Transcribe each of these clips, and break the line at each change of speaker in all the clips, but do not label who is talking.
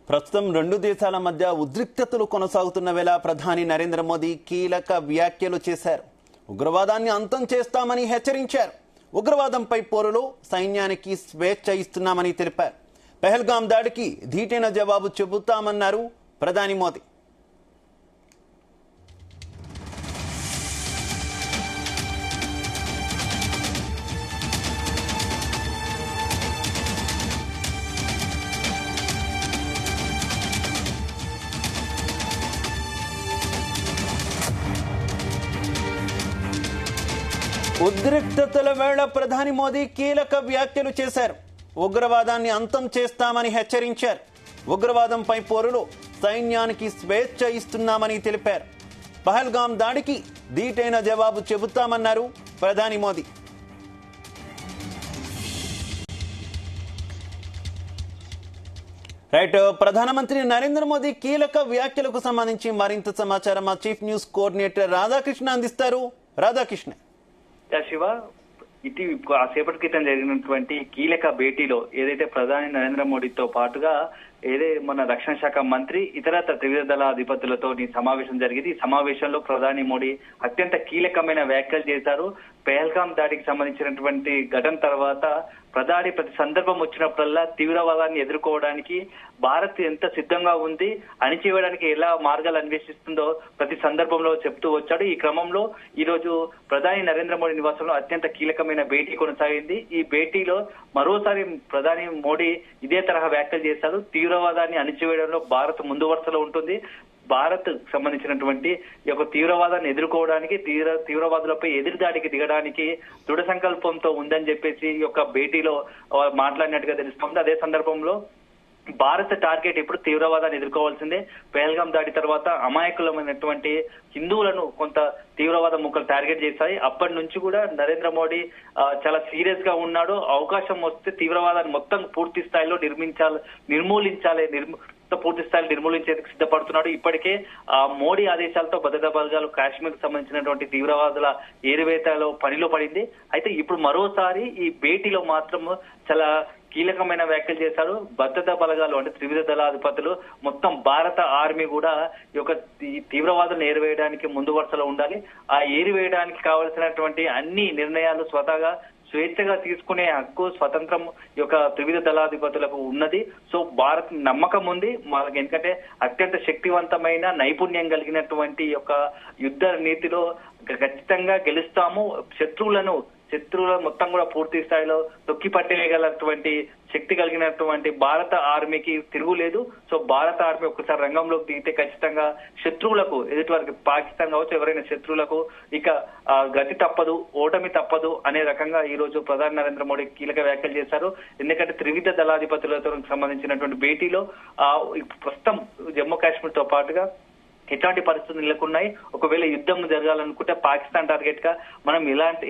ప్రస్తుతం రెండు దేశాల మధ్య ఉద్రిక్తతలు కొనసాగుతున్న వేళ ప్రధాని నరేంద్ర మోదీ కీలక వ్యాఖ్యలు చేశారు. ఉగ్రవాదాన్ని అంతం చేస్తామని హెచ్చరించారు. ఉగ్రవాదంపై పోరులో సైన్యానికి స్వేచ్ఛ ఇస్తున్నామని తెలిపారు. పెహల్గాం దాడికి ధీటైన జవాబు చెబుతామన్నారు ప్రధాని మోదీ. ఉద్రిక్తతల వేళ ప్రధాని మోదీ కీలక వ్యాఖ్యలు చేశారు. ఉగ్రవాదాన్ని అంతం చేస్తామని హెచ్చరించారు. ఉగ్రవాదంపై పోరులో సైన్యానికి స్వేచ్ఛ ఇస్తున్నామని తెలిపారు. పహల్గాం దాడికి ధీటైన జవాబు చెబుతామన్నారు ప్రధాని మోదీ. రైట్, ప్రధానమంత్రి నరేంద్ర మోదీ కీలక వ్యాఖ్యలకు సంబంధించి మరింత సమాచారం మా చీఫ్ న్యూస్ కోఆర్డినేటర్ రాధాకృష్ణ అందిస్తారు. రాధాకృష్ణ.
శివ, సేపటి క్రితం జరిగినటువంటి కీలక భేటీలో ఏదైతే ప్రధాని నరేంద్ర మోడీతో పాటుగా మన రక్షణ శాఖ మంత్రి ఇతరత్ర త్రివిధ దళ అధిపతులతో సమావేశం జరిగింది. ఈ సమావేశంలో ప్రధాని మోడీ అత్యంత కీలకమైన వ్యాఖ్యలు చేశారు. పెహల్గాం దాడికి సంబంధించినటువంటి ఘటన తర్వాత ప్రతి సందర్భం వచ్చినప్పుడల్లా తీవ్రవాదాన్ని ఎదుర్కోవడానికి భారత్ ఎంత సిద్ధంగా ఉంది, అణిచివేయడానికి ఎలా మార్గాలు అన్వేషిస్తుందో ప్రతి సందర్భంలో చెప్తూ వచ్చాడు. ఈ క్రమంలో ఈ రోజు ప్రధాని నరేంద్ర మోడీ నివాసంలో అత్యంత కీలకమైన భేటీ కొనసాగింది. ఈ భేటీలో మరోసారి ప్రధాని మోడీ ఇదే తరహా వ్యాఖ్యలు చేశారు. తీవ్రవాదాన్ని అణిచివేయడంలో భారత్ ముందు వరుసలో ఉంటుంది. భారత్ సంబంధించినటువంటి తీవ్రవాదాన్ని ఎదుర్కోవడానికి, తీవ్రవాదులపై ఎదురుదాడికి దిగడానికి దృఢ సంకల్పంతో ఉందని చెప్పేసి భేటీలో మాట్లాడినట్టుగా తెలుస్తోంది. అదే సందర్భంలో భారత టార్గెట్ ఇప్పుడు తీవ్రవాదాన్ని ఎదుర్కోవాల్సిందే. పెహల్గాం దాడి తర్వాత అమాయకులమైనటువంటి హిందువులను కొంత తీవ్రవాద ముక్కలు టార్గెట్ చేశాయి. అప్పటి నుంచి కూడా నరేంద్ర మోడీ చాలా సీరియస్ గా ఉన్నాడు. అవకాశం వస్తే తీవ్రవాదాన్ని మొత్తం పూర్తి స్థాయిలో పూర్తి స్థాయిలో నిర్మూలించేందుకు సిద్ధపడుతున్నాడు. ఇప్పటికే మోడీ ఆదేశాలతో భద్రతా బలగాలు కాశ్మీర్ కు సంబంధించినటువంటి తీవ్రవాదుల ఏరువేతలో పనిలో పడింది. అయితే ఇప్పుడు మరోసారి ఈ భేటీలో మాత్రం చాలా కీలకమైన వ్యాఖ్యలు చేశారు. భద్రతా బలగాలు అంటే త్రివిధ దళాధిపతులు మొత్తం భారత ఆర్మీ కూడా ఈ తీవ్రవాదులను ఏరివేయడానికి ముందు వరుసలో ఉండాలి. ఆ ఏరివేయడానికి కావలసినటువంటి అన్ని నిర్ణయాలు స్వతహాగా స్వేచ్ఛగా తీసుకునే హక్కు, స్వతంత్రం త్రివిధ దళాధిపతులకు ఉన్నది. సో భారత్ నమ్మకం ఉంది వాళ్ళకి, ఎందుకంటే అత్యంత శక్తివంతమైన నైపుణ్యం కలిగినటువంటి యుద్ధ నీతిలో ఖచ్చితంగా గెలుస్తాము. శత్రువులను మొత్తం కూడా పూర్తి స్థాయిలో తొక్కి పట్టేయగలటువంటి శక్తి కలిగినటువంటి భారత ఆర్మీకి తిరుగులేదు. సో భారత ఆర్మీ ఒక్కసారి రంగంలోకి దిగితే ఖచ్చితంగా శత్రువులకు, ఎదుటి వారికి పాకిస్తాన్ కావచ్చు ఎవరైనా శత్రువులకు గతి తప్పదు, ఓటమి తప్పదు అనే రకంగా ఈ రోజు ప్రధాని నరేంద్ర మోడీ కీలక వ్యాఖ్యలు చేశారు. ఎందుకంటే త్రివిధ దళాధిపతులతో సంబంధించినటువంటి భేటీలో ప్రస్తుతం జమ్మూ కాశ్మీర్ తో పాటుగా ఎట్లాంటి పరిస్థితులు నెలకొన్నాయి, ఒకవేళ యుద్ధం జరగాలనుకుంటే పాకిస్తాన్ టార్గెట్ గా మనం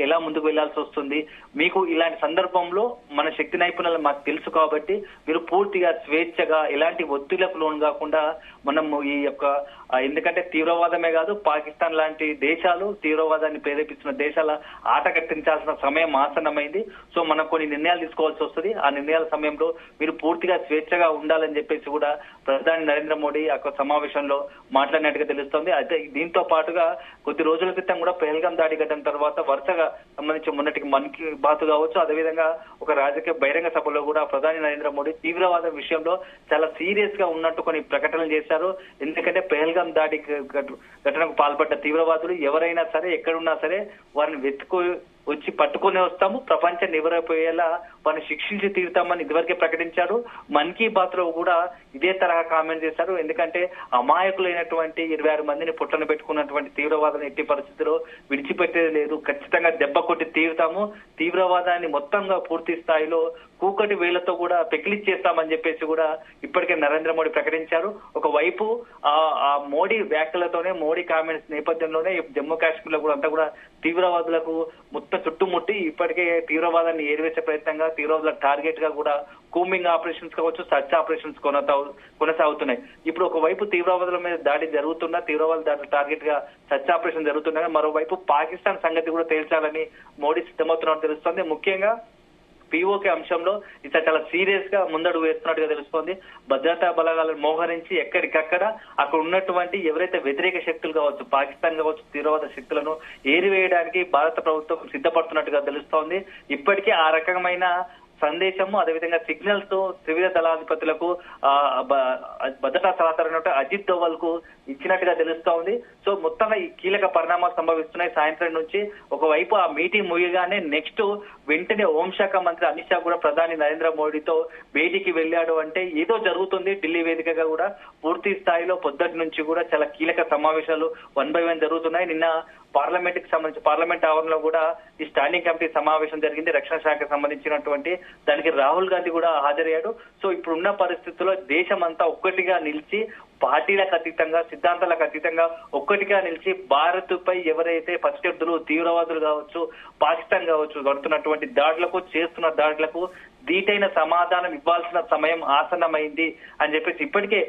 ఎలా ముందుకు వెళ్లాల్సి వస్తుంది, మీకు ఇలాంటి సందర్భంలో మన శక్తి నైపుణ్యాలు మాకు తెలుసు కాబట్టి మీరు పూర్తిగా స్వేచ్ఛగా ఎలాంటి ఒత్తిళ్లకు లోను కాకుండా మనం ఎందుకంటే తీవ్రవాదమే కాదు, పాకిస్తాన్ లాంటి దేశాలు తీవ్రవాదాన్ని ప్రేరేపిస్తున్న దేశాల ఆట కట్టించాల్సిన సమయం ఆసన్నమైంది. సో మనం కొన్ని నిర్ణయాలు తీసుకోవాల్సి వస్తుంది. ఆ నిర్ణయాల సమయంలో మీరు పూర్తిగా స్వేచ్ఛగా ఉండాలని చెప్పేసి కూడా ప్రధాని నరేంద్ర మోడీ సమావేశంలో మాట్లాడినట్టుగా తెలుస్తోంది. అయితే దీంతో పాటుగా కొద్ది రోజుల క్రితం కూడా పెహల్గాం దాడి ఘటన తర్వాత వరుసగా సంబంధించి మొన్నటికి మన్ కీ బాత్ కావచ్చు, అదేవిధంగా రాజకీయ బహిరంగ సభలో కూడా ప్రధాని నరేంద్ర మోడీ తీవ్రవాద విషయంలో చాలా సీరియస్ గా ఉన్నట్టు కొన్ని ప్రకటనలు చేశారు. ఎందుకంటే పెహల్గాం దాడి ఘటనకు పాల్పడ్డ తీవ్రవాదులు ఎవరైనా సరే ఎక్కడున్నా సరే వారిని వచ్చి పట్టుకుని వస్తాము, ప్రపంచం నివరైపోయేలా వారిని శిక్షించి తీరుతామని ఇదివరకే ప్రకటించారు. మన్ కీ బాత్ లో కూడా ఇదే తరహా కామెంట్ చేశారు. ఎందుకంటే అమాయకులైనటువంటి 26 మందిని పుట్టను పెట్టుకున్నటువంటి తీవ్రవాదాన్ని ఎట్టి పరిస్థితిలో విడిచిపెట్టేది లేదు, ఖచ్చితంగా దెబ్బ కొట్టి తీరుతాము, తీవ్రవాదాన్ని మొత్తంగా పూర్తి స్థాయిలో కూకటి వేళ్లతో కూడా పెకిలిచ్చేస్తామని చెప్పేసి కూడా ఇప్పటికే నరేంద్ర మోడీ ప్రకటించారు. ఒకవైపు ఆ మోడీ వ్యాఖ్యలతోనే, మోడీ కామెంట్స్ నేపథ్యంలోనే జమ్మూ కాశ్మీర్ లో కూడా అంతా కూడా తీవ్రవాదులకు మొత్తం చుట్టుముట్టి ఇప్పటికే తీవ్రవాదాన్ని ఏరివేసే ప్రయత్నంగా తీవ్రవాదుల టార్గెట్ గా కూడా కూంబింగ్ ఆపరేషన్స్ కావచ్చు, సర్చ్ ఆపరేషన్స్ కొనసాగుతున్నాయి. ఇప్పుడు ఒకవైపు తీవ్రవాదుల మీద దాడి జరుగుతున్నా, తీవ్రవాద దాడి టార్గెట్ గా సర్చ్ ఆపరేషన్ జరుగుతున్నాయి. మరోవైపు పాకిస్తాన్ సంగతి కూడా తేల్చాలని మోడీ సిద్ధమవుతున్నట్టు తెలుస్తోంది. ముఖ్యంగా పీఓకే అంశంలో ఇట్లా చాలా సీరియస్ గా ముందడుగు వేస్తున్నట్టుగా తెలుస్తోంది. భద్రతా బలగాలను మోహరించి ఎక్కడికక్కడ అక్కడ ఉన్నటువంటి ఎవరైతే వ్యతిరేక శక్తులు కావచ్చు, పాకిస్తాన్ కావచ్చు, తీవ్రవాద శక్తులను ఏరివేయడానికి భారత ప్రభుత్వం సిద్ధపడుతున్నట్టుగా తెలుస్తోంది. ఇప్పటికే ఆ రకమైన సందేశము అదేవిధంగా సిగ్నల్స్ తో త్రివిధ దళాధిపతులకు భద్రతా సలహాదారు అజిత్ దోవల్ కు ఇచ్చినట్టుగా తెలుస్తా ఉంది. సో మొత్తంగా ఈ కీలక పరిణామాలు సంభవిస్తున్నాయి. సాయంత్రం నుంచి ఒకవైపు ఆ మీటింగ్ ముగియగానే నెక్స్ట్ వెంటనే హోంశాఖ మంత్రి అమిత్ షా కూడా ప్రధాని నరేంద్ర మోడీతో భేటీకి వెళ్ళాడు అంటే ఏదో జరుగుతుంది. ఢిల్లీ వేదికగా కూడా పూర్తి స్థాయిలో పొద్దుటి నుంచి కూడా చాలా కీలక సమావేశాలు 1 by 1 జరుగుతున్నాయి. నిన్న పార్లమెంట్ కి సంబంధించి పార్లమెంట్ ఆవరణలో కూడా ఈ స్టాండింగ్ కమిటీ సమావేశం జరిగింది. రక్షణ శాఖకు సంబంధించినటువంటి దానికి రాహుల్ గాంధీ కూడా హాజరయ్యాడు. సో ఇప్పుడున్న పరిస్థితుల్లో దేశం అంతా ఒక్కటిగా నిలిచి పార్టీలకు అతీతంగా సిద్ధాంతాలకు అతీతంగా ఒక్కటిగా నిలిచి భారత్ పై ఎవరైతే ప్రత్యర్థులు తీవ్రవాదులు కావచ్చు, పాకిస్తాన్ కావచ్చు పడుతున్నటువంటి దాడులకు చేస్తున్న దాడులకు ధీటైన సమాధానం ఇవ్వాల్సిన సమయం ఆసన్నమైంది అని చెప్పేసి ఇప్పటికే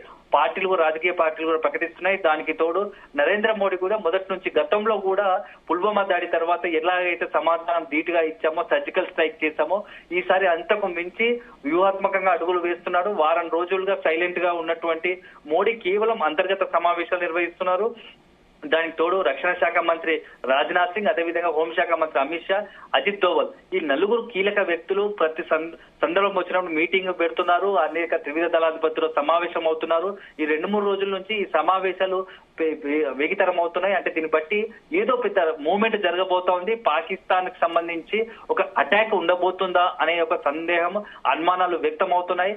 రాజకీయ పార్టీలు కూడా ప్రకటిస్తున్నాయి. దానికి తోడు నరేంద్ర మోడీ కూడా మొదటి నుంచి గతంలో కూడా పుల్వామా దాడి తర్వాత ఎలాగైతే సమాధానం ధీటుగా ఇచ్చామో, సర్జికల్ స్ట్రైక్ చేశామో, ఈసారి అంతకు మించి వ్యూహాత్మకంగా అడుగులు వేస్తున్నాడు. వారం రోజులుగా సైలెంట్ గా ఉన్నటువంటి మోడీ కేవలం అంతర్గత సమావేశాలు నిర్వహిస్తున్నారు. దానికి తోడు రక్షణ శాఖ మంత్రి రాజ్నాథ్ సింగ్, అదేవిధంగా హోంశాఖ మంత్రి అమిత్ షా, అజిత్ దోవల్ ఈ నలుగురు కీలక వ్యక్తులు ప్రతి సందర్భం వచ్చినప్పుడు మీటింగ్ పెడుతున్నారు. అనేక త్రివిధ దళాధిపతులు సమావేశం అవుతున్నారు. ఈ 2-3 రోజుల నుంచి ఈ సమావేశాలు వేగితరం అవుతున్నాయి. అంటే దీన్ని బట్టి ఏదో పెద్ద మూవ్మెంట్ జరగబోతోంది. పాకిస్తాన్ కి సంబంధించి ఒక అటాక్ ఉండబోతుందా అనే ఒక సందేహం, అనుమానాలు వ్యక్తం అవుతున్నాయి.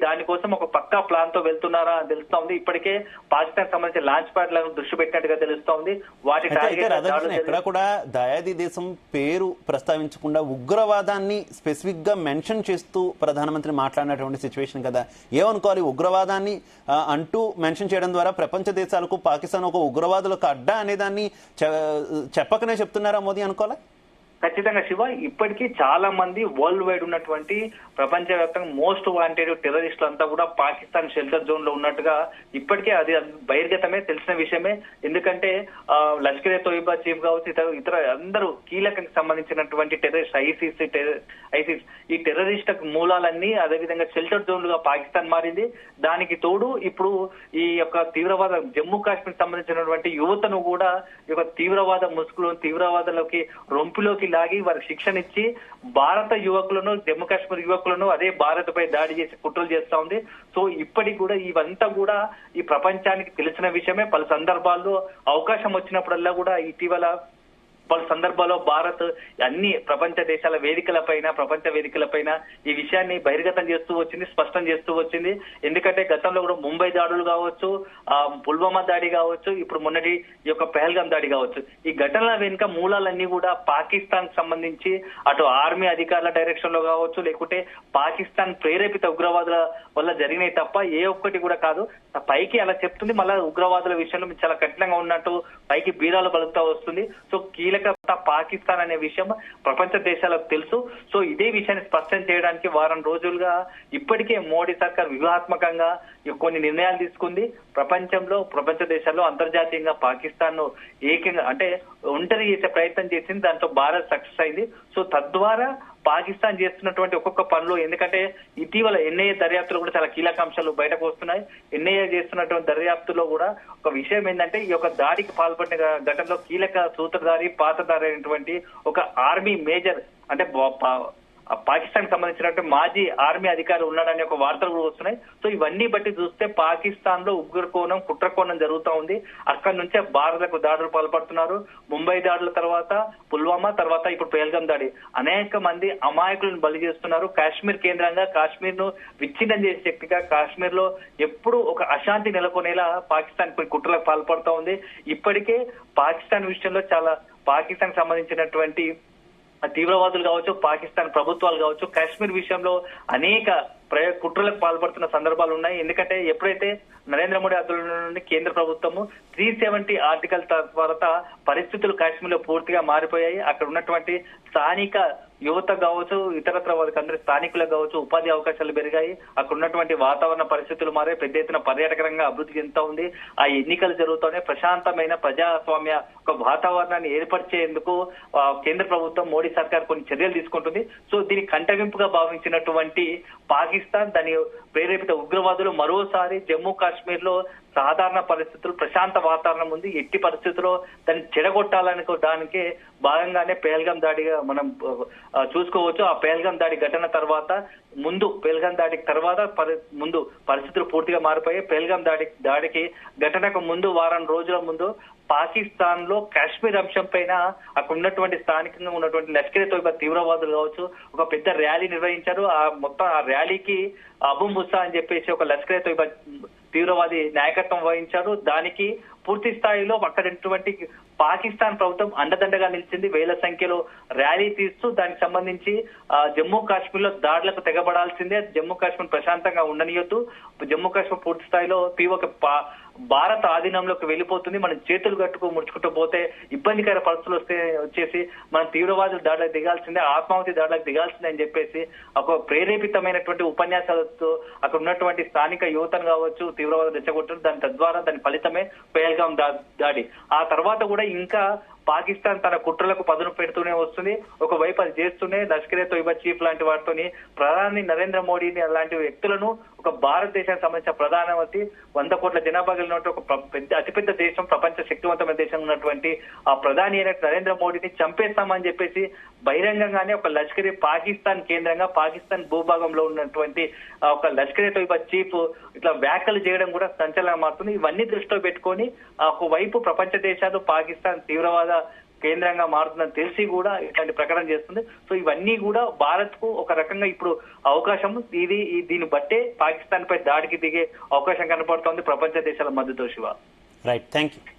దానికోసం ఒక పక్కా ప్లాన్ తో వెళ్తున్నారా అని తెలుస్తోంది. ఇప్పటికే పాకిస్తాన్ సంబంధించిన లాంచ్ ప్యాడ్ లను దృష్టి పెట్టినట్టుగా తెలుస్తోంది. వాటి
ఎక్కడ కూడా దయాది దేశం పేరు ప్రస్తావించకుండా ఉగ్రవాదాన్ని స్పెసిఫిక్ గా మెన్షన్ చేస్తూ ప్రధానమంత్రి మాట్లాడినటువంటి సిచ్యువేషన్ కదా. ఏమనుకోవాలి, ఉగ్రవాదాన్ని అంటూ మెన్షన్ చేయడం ద్వారా ప్రపంచ దేశాలకు పాకిస్తాన్ ఒక ఉగ్రవాదులకు అడ్డా అనేదాన్ని చెప్పకనే చెప్తున్నారా మోదీ అనుకోవాలి?
ఖచ్చితంగా శివ, ఇప్పటికీ చాలా మంది వరల్డ్ వైడ్ ఉన్నటువంటి ప్రపంచవ్యాప్తంగా మోస్ట్ వాంటెడ్ టెర్రరిస్టులు అంతా కూడా పాకిస్తాన్ షెల్టర్ జోన్ లో ఉన్నట్టుగా ఇప్పటికే అది బహిర్గతమే, తెలిసిన విషయమే. ఎందుకంటే లష్కరే తోయిబా చీఫ్ కావచ్చు, ఇతర అందరూ కీలకంగా సంబంధించినటువంటి టెర్రరిస్ట్ ఐసిస్ ఈ టెర్రరిస్ట్ మూలాలన్నీ అదేవిధంగా షెల్టర్ జోన్లుగా పాకిస్తాన్ మారింది. దానికి తోడు ఇప్పుడు ఈ యొక్క తీవ్రవాద జమ్మూ కాశ్మీర్ సంబంధించినటువంటి యువతను కూడా ఈ యొక్క తీవ్రవాద ముసుగులో తీవ్రవాదంలోకి రొంపులోకి లాగి వారికి శిక్షణ ఇచ్చి భారత యువకులను, జమ్మూ కాశ్మీర్ యువకులను అదే భారత్ పై దాడి చేసి కుట్రలు చేస్తా ఉంది. సో ఇప్పటికి కూడా ఇవంతా కూడా ఈ ప్రపంచానికి తెలిసిన విషయమే. పలు సందర్భాల్లో అవకాశం వచ్చినప్పుడల్లా కూడా ఇటీవల పలు సందర్భాల్లో భారత్ అన్ని ప్రపంచ దేశాల ప్రపంచ వేదికలపైన ఈ విషయాన్ని బహిర్గతం చేస్తూ వచ్చింది, స్పష్టం చేస్తూ వచ్చింది. ఎందుకంటే గతంలో కూడా ముంబై దాడులు కావచ్చు, పుల్వామా దాడి కావచ్చు, ఇప్పుడు మొన్నటి ఈ యొక్క పహల్గాం దాడి కావచ్చు, ఈ ఘటనల వెనుక మూలాలన్నీ కూడా పాకిస్తాన్ సంబంధించి అటు ఆర్మీ అధికారుల డైరెక్షన్ లో కావచ్చు, లేకుంటే పాకిస్తాన్ ప్రేరేపిత ఉగ్రవాదుల వల్ల జరిగినాయి తప్ప ఏ ఒక్కటి కూడా కాదు. పైకి అలా చెప్తుంది, మళ్ళా ఉగ్రవాదుల విషయంలో చాలా కఠినంగా ఉన్నట్టు పైకి బీరాలు పలుకుతా వస్తుంది. సో కీలక పాకిస్తాన్ అనే విషయం ప్రపంచ దేశాలకు తెలుసు. సో ఇదే విషయాన్ని స్పష్టం చేయడానికి వారం రోజులుగా ఇప్పటికే మోడీ సర్కార్ వ్యూహాత్మకంగా కొన్ని నిర్ణయాలు తీసుకుంది. ప్రపంచ దేశాల్లో అంతర్జాతీయంగా పాకిస్తాన్ ను ఏకంగా అంటే ఒంటరి చేసే ప్రయత్నం చేసింది. దాంతో భారత్ సక్సెస్ అయింది. సో తద్వారా పాకిస్తాన్ చేస్తున్నటువంటి ఒక్కొక్క పనులు, ఎందుకంటే ఇటీవల ఎన్ఐఏ దర్యాప్తులో కూడా చాలా కీలక అంశాలు బయటకు వస్తున్నాయి. ఎన్ఐఏ చేస్తున్నటువంటి దర్యాప్తులో కూడా ఒక విషయం ఏంటంటే ఈ యొక్క దాడికి పాల్పడిన ఘటనలో కీలక సూత్రధారి, పాత్రధారి అయినటువంటి ఒక ఆర్మీ మేజర్ అంటే పాకిస్తాన్ సంబంధించినటువంటి మాజీ ఆర్మీ అధికారి ఉన్నాడని ఒక వార్తలు కూడా వస్తున్నాయి. సో ఇవన్నీ బట్టి చూస్తే పాకిస్తాన్ లో ఉగ్రకోణం, కుట్రకోణం జరుగుతూ ఉంది. అక్కడి నుంచే భారత్కు దాడులు పాల్పడుతున్నారు. ముంబై దాడుల తర్వాత పుల్వామా, తర్వాత ఇప్పుడు పహల్గాం దాడి, అనేక మంది అమాయకులను బలి చేస్తున్నారు. కాశ్మీర్ కేంద్రంగా కాశ్మీర్ ను విచ్ఛిన్నం చేసే శక్తిగా కాశ్మీర్ లో ఎప్పుడు ఒక అశాంతి నెలకొనేలా పాకిస్తాన్ కుట్రలకు పాల్పడుతూ ఉంది. ఇప్పటికే పాకిస్తాన్ విషయంలో పాకిస్తాన్ సంబంధించినటువంటి తీవ్రవాదులు కావచ్చు, పాకిస్తాన్ ప్రభుత్వాలు కావచ్చు, కాశ్మీర్ విషయంలో అనేక కుట్రలకు పాల్పడుతున్న సందర్భాలు ఉన్నాయి. ఎందుకంటే ఎప్పుడైతే నరేంద్ర మోడీ ఆధ్వర్యంలో నుండి కేంద్ర ప్రభుత్వము 370 ఆర్టికల్ తర్వాత పరిస్థితులు కాశ్మీర్ లో పూర్తిగా మారిపోయాయి. అక్కడ ఉన్నటువంటి స్థానిక యువత కావచ్చు, ఇతరత్ర వాళ్ళకి అందరి స్థానికులకు కావచ్చు ఉపాధి అవకాశాలు పెరిగాయి. అక్కడ ఉన్నటువంటి వాతావరణ పరిస్థితులు మారే, పెద్ద ఎత్తున పర్యాటక రంగం అభివృద్ధి చెందుతా ఉంది. ఆ ఎన్నికలు జరుగుతూనే ప్రశాంతమైన ప్రజాస్వామ్య ఒక వాతావరణాన్ని ఏర్పరిచేందుకు కేంద్ర ప్రభుత్వం మోడీ సర్కార్ కొన్ని చర్యలు తీసుకుంటుంది. సో దీన్ని కంటగింపుగా భావించినటువంటి పాకిస్తాన్, దాని ప్రేరేపిత ఉగ్రవాదులు మరోసారి జమ్మూ కాశ్మీర్ లో సాధారణ పరిస్థితులు, ప్రశాంత వాతావరణం ఉంది, ఎట్టి పరిస్థితుల్లో దాన్ని చెడగొట్టాలని దానికే భాగంగానే పేల్గాం దాడిగా మనం చూసుకోవచ్చు. ఆ పేల్గాం దాడి ఘటన తర్వాత పేల్గాం దాడికి తర్వాత ముందు పరిస్థితులు పూర్తిగా మారిపోయాయి. పేల్గాం దాడికి ఘటనకు ముందు వారం రోజుల ముందు పాకిస్తాన్ లో కాశ్మీర్ అంశం పైన అక్కడ ఉన్నటువంటి స్థానికంగా ఉన్నటువంటి లష్కరే తోయిబా తీవ్రవాదులు కావచ్చు ఒక పెద్ద ర్యాలీ నిర్వహించారు. ఆ ర్యాలీకి అబు ముసా అని చెప్పేసి ఒక లష్కరే తోయిబా తీవ్రవాది నాయకత్వం వహించారు. దానికి పూర్తి స్థాయిలో అక్కడటువంటి పాకిస్తాన్ ప్రభుత్వం అండదండగా నిలిచింది. వేల సంఖ్యలో ర్యాలీ తీస్తూ దానికి సంబంధించి జమ్మూ కాశ్మీర్ లో దాడులకు తెగబడాల్సిందే, జమ్మూ కాశ్మీర్ ప్రశాంతంగా ఉండనియొద్దు, జమ్మూ కాశ్మీర్ పూర్తి స్థాయిలో ఒక భారత ఆధీనంలోకి వెళ్ళిపోతుంది, మనం చేతులు కట్టుకు ముడుచుకుంటూ పోతే ఇబ్బందికర పరిస్థితులు వచ్చేసి మనం తీవ్రవాదులు దాడులకు దిగాల్సిందే, ఆత్మాహుతి దాడులకు దిగాల్సిందే అని చెప్పేసి ఒక ప్రేరేపితమైనటువంటి ఉపన్యాసాలతో అక్కడ ఉన్నటువంటి స్థానిక యువతను కావచ్చు తీవ్రవాదులు రెచ్చగొట్టారు. తద్వారా దాని ఫలితమే పేల్గాం దాడి. ఆ తర్వాత కూడా ఇంకా పాకిస్తాన్ తన కుట్రలకు పదును పెడుతూనే వస్తుంది. ఒకవైపు అది చేస్తూనే లష్కరే తోయిబా చీఫ్ లాంటి వాటితోని ప్రధాని నరేంద్ర మోడీని అలాంటి వ్యక్తులను ఒక భారతదేశానికి సంబంధించిన ప్రధానమంత్రి 100 కోట్ల జనాభా కలిగినటువంటి ఒక అతిపెద్ద దేశం, ప్రపంచ శక్తివంతమైన దేశం ఉన్నటువంటి ఆ ప్రధాని అయిన నరేంద్ర మోడీని చంపేస్తామని చెప్పేసి బహిరంగంగానే ఒక లష్కరే పాకిస్తాన్ కేంద్రంగా పాకిస్తాన్ భూభాగంలో ఉన్నటువంటి ఒక లష్కరే తోయిబా చీఫ్ ఇట్లా వ్యాఖ్యలు చేయడం కూడా సంచలనం మారుతుంది. ఇవన్నీ దృష్టిలో పెట్టుకొని ఒకవైపు ప్రపంచ దేశాలు పాకిస్తాన్ తీవ్రవాద కేంద్రంగా మారుతుందని తెలిసి కూడా ఇట్లాంటి ప్రకటన చేస్తుంది. సో ఇవన్నీ కూడా భారత్ కు ఒక రకంగా ఇప్పుడు అవకాశం దీన్ని బట్టే పాకిస్తాన్ పై దాడికి దిగే అవకాశం కనపడుతోంది ప్రపంచ దేశాల మధ్యతో. Shiva,
right, thank you.